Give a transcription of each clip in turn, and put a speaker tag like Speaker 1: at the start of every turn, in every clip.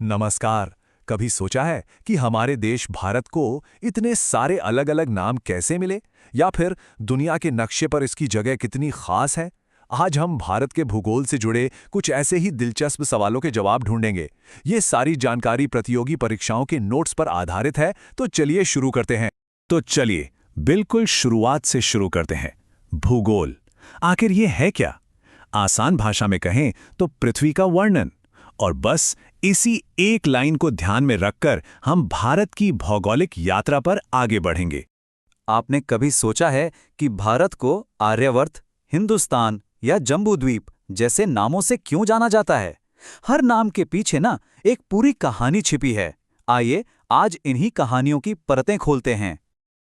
Speaker 1: नमस्कार। कभी सोचा है कि हमारे देश भारत को इतने सारे अलग अलग नाम कैसे मिले, या फिर दुनिया के नक्शे पर इसकी जगह कितनी खास है? आज हम भारत के भूगोल से जुड़े कुछ ऐसे ही दिलचस्प सवालों के जवाब ढूंढेंगे। ये सारी जानकारी प्रतियोगी परीक्षाओं के नोट्स पर आधारित है, तो चलिए शुरू करते हैं। बिल्कुल शुरुआत से शुरू करते हैं। भूगोल आखिर ये है क्या? आसान भाषा में कहें तो पृथ्वी का वर्णन। और बस इसी एक लाइन को ध्यान में रखकर हम भारत की भौगोलिक यात्रा पर आगे बढ़ेंगे।
Speaker 2: आपने कभी सोचा है कि भारत को आर्यवर्त, हिंदुस्तान या जम्बूद्वीप जैसे नामों से क्यों जाना जाता है? हर नाम के पीछे ना एक पूरी कहानी छिपी है। आइए आज इन्हीं कहानियों की परतें खोलते हैं।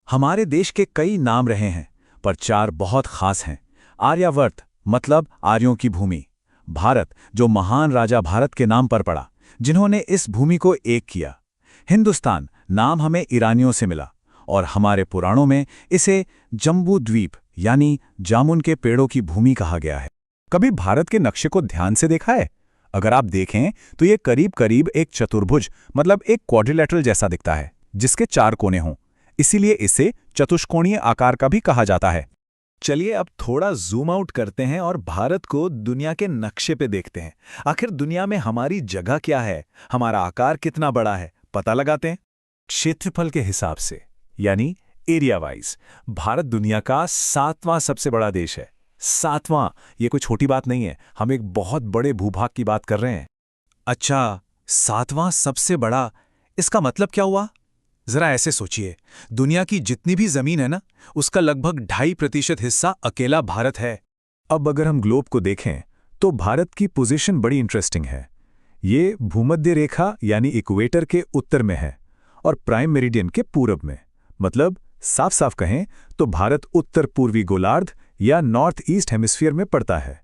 Speaker 1: हमारे देश के कई नाम रहे हैं, पर चार बहुत खास हैं। आर्यावर्त मतलब आर्यों की भूमि। भारत, जो महान राजा भारत के नाम पर पड़ा, जिन्होंने इस भूमि को एक किया। हिंदुस्तान नाम हमें ईरानियों से मिला, और हमारे पुराणों में इसे जम्बूद्वीप यानी जामुन के पेड़ों की भूमि कहा गया है। कभी भारत के नक्शे को ध्यान से देखा है? अगर आप देखें तो ये करीब करीब एक चतुर्भुज मतलब एक क्वाड्रिलेटरल जैसा दिखता है, जिसके चार कोने हों। इसीलिए इसे चतुष्कोणीय आकार का भी कहा जाता है।
Speaker 3: चलिए अब थोड़ा जूम आउट करते हैं और भारत को दुनिया के नक्शे पे देखते हैं। आखिर दुनिया में हमारी जगह क्या है, हमारा आकार कितना बड़ा है, पता लगाते हैं।
Speaker 1: क्षेत्रफल के हिसाब से यानी एरिया वाइज भारत दुनिया का 7वां सबसे बड़ा देश है। 7वां, ये कोई छोटी बात नहीं है, हम एक बहुत बड़े भूभाग की बात कर रहे हैं।
Speaker 3: अच्छा, 7वां सबसे बड़ा, इसका मतलब क्या हुआ? जरा ऐसे सोचिए, दुनिया की जितनी भी जमीन है ना, उसका लगभग 2.5% हिस्सा अकेला भारत है।
Speaker 1: अब अगर हम ग्लोब को देखें तो भारत की पोजीशन बड़ी इंटरेस्टिंग है। ये भूमध्य रेखा यानी इक्वेटर के उत्तर में है और प्राइम मेरिडियन के पूरब में। मतलब साफ साफ कहें तो भारत उत्तर पूर्वी गोलार्ध या नॉर्थ ईस्ट हेमिस्फीयर में पड़ता है।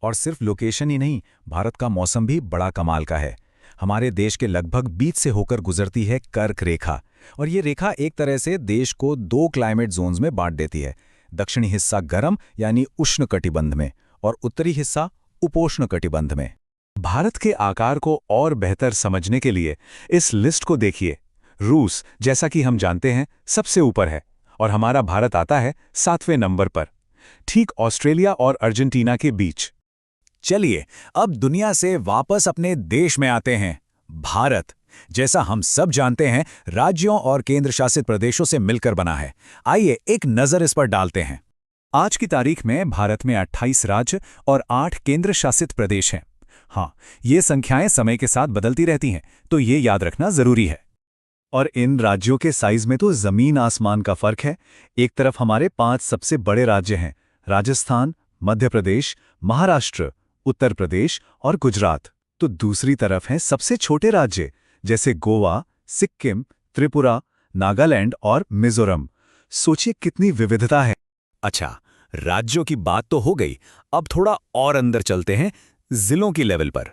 Speaker 3: और सिर्फ लोकेशन ही नहीं, भारत का मौसम भी बड़ा कमाल का है। हमारे देश के लगभग बीच से होकर गुजरती है कर्क रेखा, और ये रेखा एक तरह से देश को 2 क्लाइमेट जोन्स में बांट देती है। दक्षिणी हिस्सा गर्म यानी उष्ण कटिबंध में, और उत्तरी हिस्सा उपोष्ण कटिबंध में।
Speaker 1: भारत के आकार को और बेहतर समझने के लिए इस लिस्ट को देखिए। रूस, जैसा कि हम जानते हैं, सबसे ऊपर है, और हमारा भारत आता है 7वें नंबर पर, ठीक ऑस्ट्रेलिया और अर्जेंटीना के बीच।
Speaker 3: चलिए अब दुनिया से वापस अपने देश में आते हैं। भारत, जैसा हम सब जानते हैं, राज्यों और केंद्र शासित प्रदेशों से मिलकर बना है। आइए एक नज़र इस पर डालते हैं। आज की तारीख में भारत में 28 राज्य और 8 केंद्र शासित प्रदेश हैं। हाँ, ये संख्याएं समय के साथ बदलती रहती हैं, तो ये याद रखना जरूरी है।
Speaker 1: और इन राज्यों के साइज में तो जमीन आसमान का फर्क है। एक तरफ हमारे 5 सबसे बड़े राज्य हैं, राजस्थान, मध्य प्रदेश, महाराष्ट्र, उत्तर प्रदेश और गुजरात। तो दूसरी तरफ हैं सबसे छोटे राज्य, जैसे गोवा, सिक्किम, त्रिपुरा, नागालैंड और मिजोरम। सोचिए कितनी विविधता है।
Speaker 3: अच्छा, राज्यों की बात तो हो गई, अब थोड़ा और अंदर चलते हैं, जिलों की लेवल पर।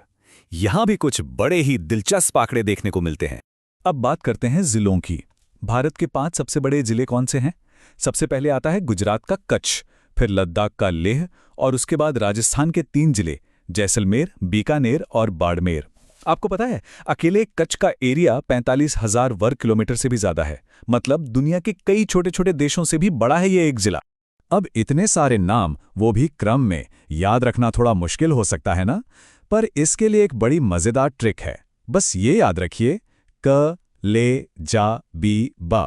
Speaker 3: यहां भी कुछ बड़े ही दिलचस्प आंकड़े देखने को मिलते हैं।
Speaker 1: अब बात करते हैं जिलों की। भारत के 5 सबसे बड़े जिले कौन से हैं? सबसे पहले आता है गुजरात का कच्छ, फिर लद्दाख का लेह, और उसके बाद राजस्थान के 3 जिले, जैसलमेर, बीकानेर और बाड़मेर। आपको पता है, अकेले कच्छ का एरिया 45,000 वर्ग किलोमीटर से भी ज्यादा है। मतलब दुनिया के कई छोटे छोटे देशों से भी बड़ा है ये एक जिला। अब इतने सारे नाम, वो भी क्रम में, याद रखना थोड़ा मुश्किल हो सकता है ना? पर इसके लिए एक बड़ी मजेदार ट्रिक है। बस ये याद रखिए, क, ले, जा, बी, बा।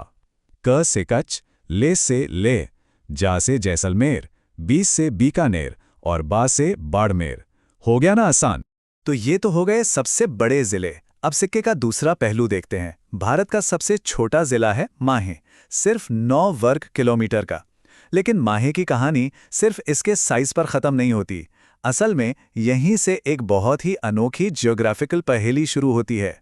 Speaker 1: क से कच्छ, ले से लेह, जा से जैसलमेर, बी से बीकानेर और बा से बाड़मेर। हो गया ना आसान?
Speaker 3: तो ये तो हो गए सबसे बड़े जिले। अब सिक्के का दूसरा पहलू देखते हैं। भारत का सबसे छोटा जिला है माहे, सिर्फ 9 वर्ग किलोमीटर का। लेकिन माहे की कहानी सिर्फ इसके साइज पर खत्म नहीं होती। असल में यहीं से एक बहुत ही अनोखी ज्योग्राफिकल पहेली शुरू होती है।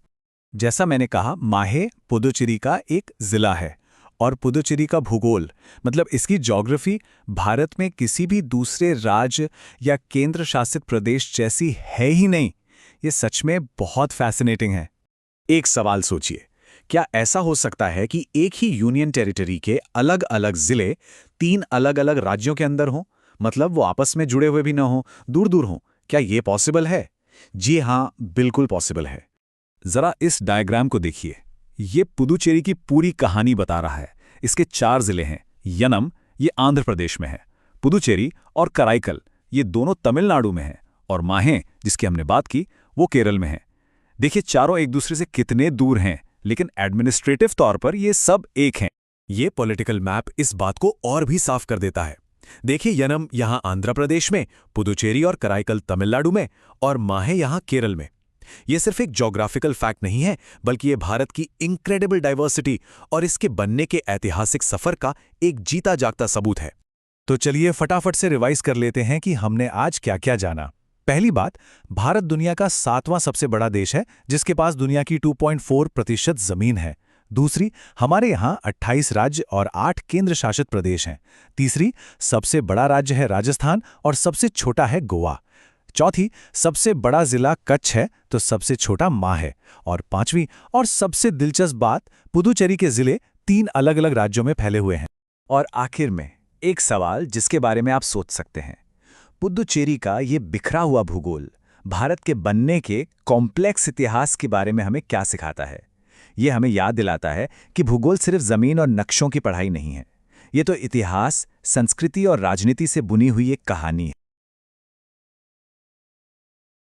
Speaker 3: जैसा मैंने कहा, माहे पुदुचेरी का एक जिला है, और पुदुचेरी का भूगोल मतलब इसकी ज्योग्राफी भारत में किसी भी दूसरे राज्य या केंद्र शासित प्रदेश जैसी है ही नहीं। ये सच में बहुत फैसिनेटिंग है। एक सवाल सोचिए, क्या ऐसा हो सकता है कि एक ही यूनियन टेरिटरी के अलग अलग जिले 3 अलग अलग राज्यों के अंदर हों? मतलब वो आपस में जुड़े हुए भी न हों, दूर दूर हों। क्या ये पॉसिबल है? जी हाँ, बिल्कुल पॉसिबल है।
Speaker 1: जरा इस डायग्राम को देखिए। ये पुदुचेरी की पूरी कहानी बता रहा है। इसके 4 जिले हैं। यनम, ये आंध्र प्रदेश में है। पुदुचेरी और कराईकल, ये दोनों तमिलनाडु में हैं। और माहे, जिसकी हमने बात की, वो केरल में है। देखिए चारों एक दूसरे से कितने दूर हैं, लेकिन एडमिनिस्ट्रेटिव तौर पर ये सब एक हैं।
Speaker 4: ये पॉलिटिकल मैप इस बात को और भी साफ कर देता है। देखिए, यनम यहाँ आंध्र प्रदेश में, पुदुचेरी और कराईकल तमिलनाडु में, और माहे यहाँ केरल में। ये सिर्फ एक ज्योग्राफिकल फैक्ट नहीं है, बल्कि ये भारत की इनक्रेडिबल डाइवर्सिटी और इसके बनने के ऐतिहासिक सफर का एक जीता जागता सबूत है।
Speaker 3: तो चलिए फटाफट से रिवाइज कर लेते हैं कि हमने आज क्या क्या जाना। पहली बात, भारत दुनिया का 7वां सबसे बड़ा देश है, जिसके पास दुनिया की 2.4% जमीन है। दूसरी, हमारे यहाँ 28 राज्य और 8 केंद्र शासित प्रदेश हैं। तीसरी, सबसे बड़ा राज्य है राजस्थान और सबसे छोटा है गोवा। चौथी, सबसे बड़ा जिला कच्छ है तो सबसे छोटा माह है। और पांचवी और सबसे दिलचस्प बात, पुदुचेरी के जिले 3 अलग अलग राज्यों में फैले हुए हैं।
Speaker 2: और आखिर में एक सवाल जिसके बारे में आप सोच सकते हैं। पुदुचेरी का ये बिखरा हुआ भूगोल भारत के बनने के कॉम्प्लेक्स इतिहास के बारे में हमें क्या सिखाता है? ये हमें याद दिलाता है कि भूगोल सिर्फ जमीन और नक्शों की पढ़ाई नहीं है। ये तो इतिहास, संस्कृति और राजनीति से बुनी हुई एक कहानी है।